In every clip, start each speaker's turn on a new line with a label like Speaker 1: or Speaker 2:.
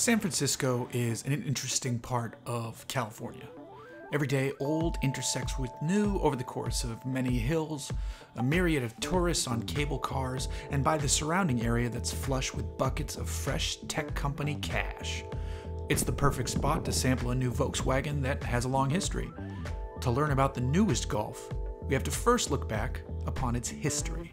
Speaker 1: San Francisco is an interesting part of California. Every day, old intersects with new over the course of many hills, a myriad of tourists on cable cars, and by the surrounding area that's flush with buckets of fresh tech company cash. It's the perfect spot to sample a new Volkswagen that has a long history. To learn about the newest Golf, we have to first look back upon its history.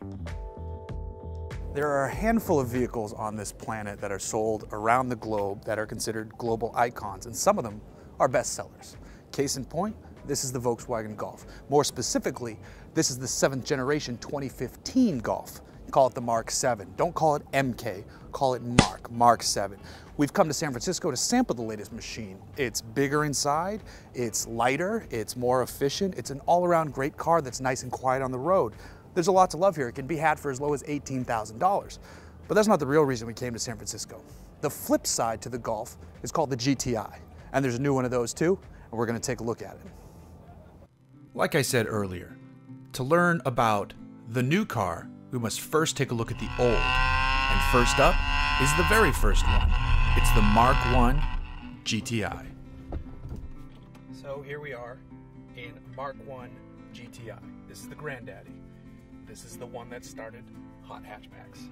Speaker 2: There are a handful of vehicles on this planet that are sold around the globe that are considered global icons, and some of them are bestsellers. Case in point, this is the Volkswagen Golf. More specifically, this is the 7th generation 2015 Golf. Call it the Mark 7. Don't call it MK, call it Mark 7. We've come to San Francisco to sample the latest machine. It's bigger inside, it's lighter, it's more efficient, it's an all-around great car that's nice and quiet on the road. There's a lot to love here. It can be had for as low as $18,000. But that's not the real reason we came to San Francisco. The flip side to the Golf is called the GTI. And there's a new one of those too, and we're going to take a look at it.
Speaker 1: Like I said earlier, to learn about the new car, we must first take a look at the old. And first up is the very first one. It's the Mark I GTI. So here we are in Mark I GTI. This is the granddaddy. This is the one that started hot hatchbacks.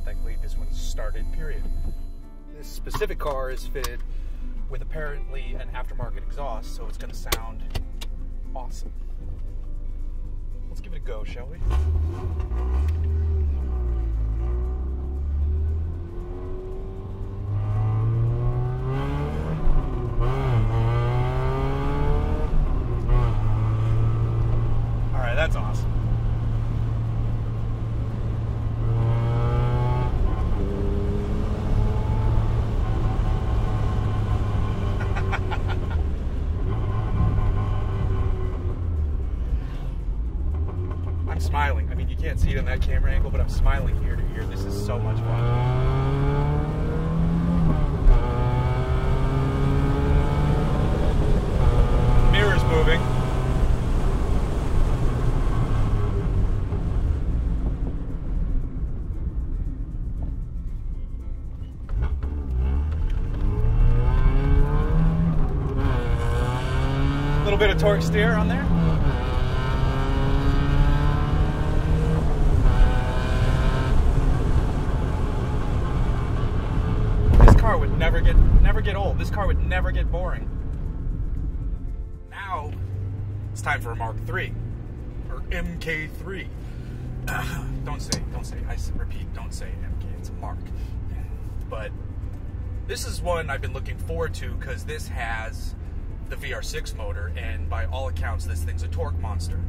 Speaker 1: Thankfully, this one started, period. This specific car is fitted with apparently an aftermarket exhaust, so it's going to sound awesome. Let's give it a go, shall we? That's awesome. I'm smiling. I mean, you can't see it in that camera angle, but I'm smiling ear to ear. This is so much fun. Mirror's moving. Little bit of torque steer on there. This car would never get old. This car would never get boring. Now it's time for a Mark III or MK3. Don't say. I repeat, don't say MK. It's a Mark. But this is one I've been looking forward to because this has the VR6 motor, and by all accounts, this thing's a torque monster.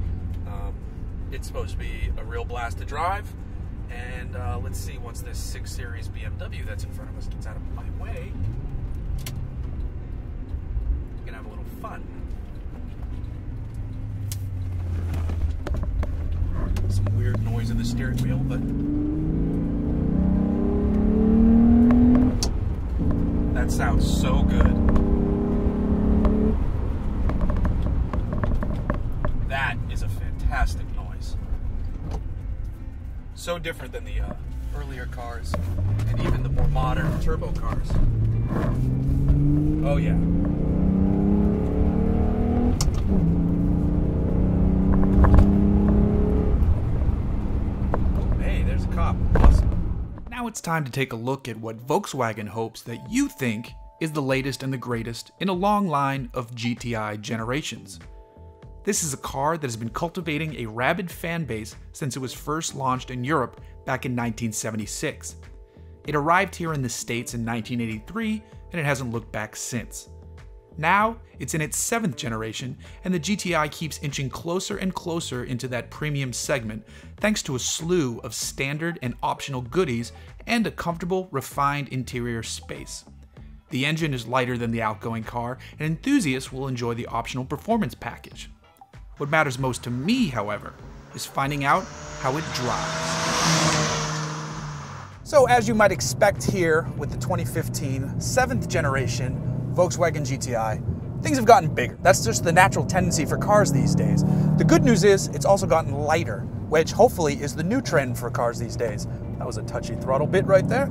Speaker 1: It's supposed to be a real blast to drive, and let's see, once this 6 Series BMW that's in front of us gets out of my way, we're gonna have a little fun. Some weird noise in the steering wheel, but that sounds so good. That is a fantastic noise. So different than the earlier cars and even the more modern turbo cars. Oh yeah. Oh, hey, there's a cop. Awesome. Now it's time to take a look at what Volkswagen hopes that you think is the latest and the greatest in a long line of GTI generations. This is a car that has been cultivating a rabid fan base since it was first launched in Europe back in 1976. It arrived here in the States in 1983, and it hasn't looked back since. Now, it's in its 7th generation, and the GTI keeps inching closer and closer into that premium segment thanks to a slew of standard and optional goodies and a comfortable, refined interior space. The engine is lighter than the outgoing car, and enthusiasts will enjoy the optional performance package. What matters most to me, however, is finding out how it drives.
Speaker 2: So as you might expect here with the 2015 7th generation Volkswagen GTI, things have gotten bigger. That's just the natural tendency for cars these days. The good news is it's also gotten lighter, which hopefully is the new trend for cars these days. That was a touchy throttle bit right there.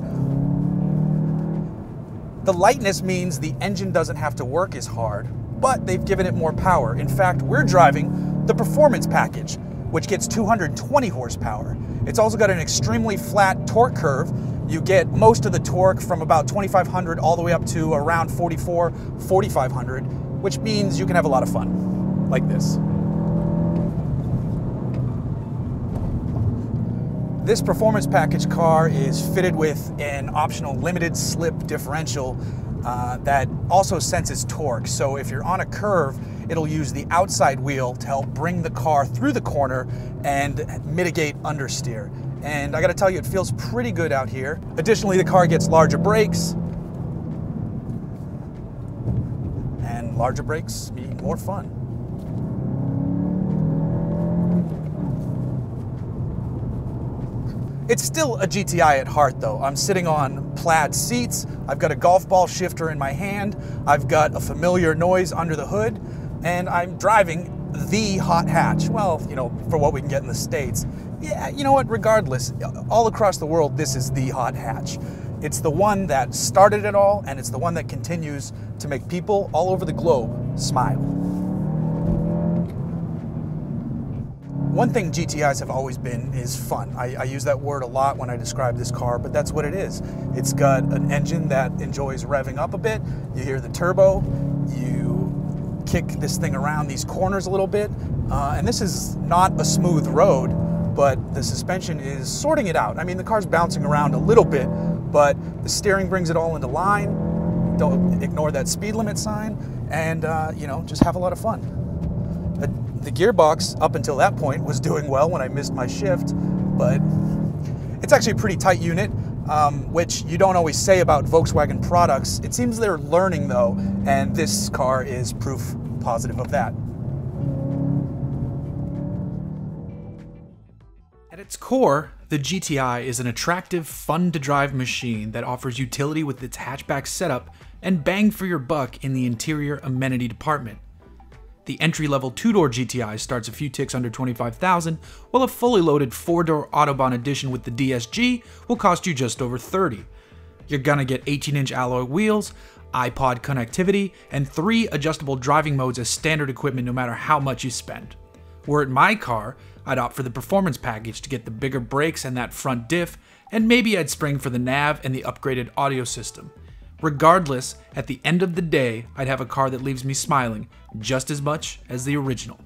Speaker 2: The lightness means the engine doesn't have to work as hard, but they've given it more power. In fact, we're driving the performance package, which gets 220 horsepower. It's also got an extremely flat torque curve. You get most of the torque from about 2,500 all the way up to around 4,500, which means you can have a lot of fun, like this. This performance package car is fitted with an optional limited slip differential that also senses torque. So if you're on a curve, it'll use the outside wheel to help bring the car through the corner and mitigate understeer. And I gotta tell you, it feels pretty good out here. Additionally, the car gets larger brakes. And larger brakes mean more fun. It's still a GTI at heart though. I'm sitting on plaid seats, I've got a golf ball shifter in my hand, I've got a familiar noise under the hood, and I'm driving the hot hatch. Well, you know, for what we can get in the States. Yeah, you know what, regardless, all across the world, this is the hot hatch. It's the one that started it all, and it's the one that continues to make people all over the globe smile. One thing GTIs have always been is fun. I use that word a lot when I describe this car, but that's what it is. It's got an engine that enjoys revving up a bit. You hear the turbo, you kick this thing around these corners a little bit, and this is not a smooth road, but the suspension is sorting it out. I mean, the car's bouncing around a little bit, but the steering brings it all into line. Don't ignore that speed limit sign, and you know, just have a lot of fun. The gearbox, up until that point, was doing well when I missed my shift, but it's actually a pretty tight unit, which you don't always say about Volkswagen products. It seems they're learning though, and this car is proof positive of that.
Speaker 1: At its core, the GTI is an attractive, fun-to-drive machine that offers utility with its hatchback setup and bang for your buck in the interior amenity department. The entry-level two-door GTI starts a few ticks under $25,000, while a fully loaded four-door Autobahn edition with the DSG will cost you just over $30,000. You're gonna get 18-inch alloy wheels, iPod connectivity, and 3 adjustable driving modes as standard equipment no matter how much you spend. Were it my car, I'd opt for the performance package to get the bigger brakes and that front diff, and maybe I'd spring for the nav and the upgraded audio system. Regardless, at the end of the day, I'd have a car that leaves me smiling just as much as the original.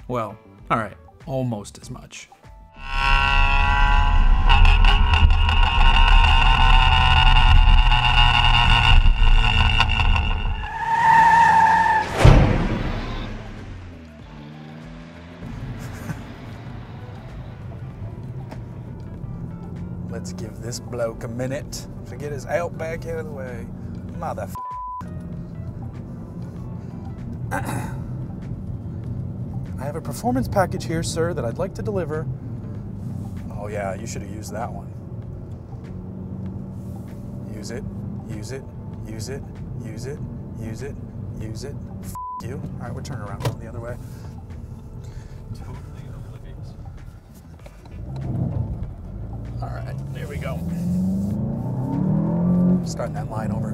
Speaker 1: Well, alright, almost as much.
Speaker 2: Let's give this bloke a minute to get his Outback out of the way. Mother. I have a performance package here, sir, that I'd like to deliver. Oh yeah, you should have used that one. Use it, use it, use it, use it, use it, use it. F you. All right, we're turning around going the other way.
Speaker 3: Totally oblivious.
Speaker 2: All right, there we go. Starting that line over.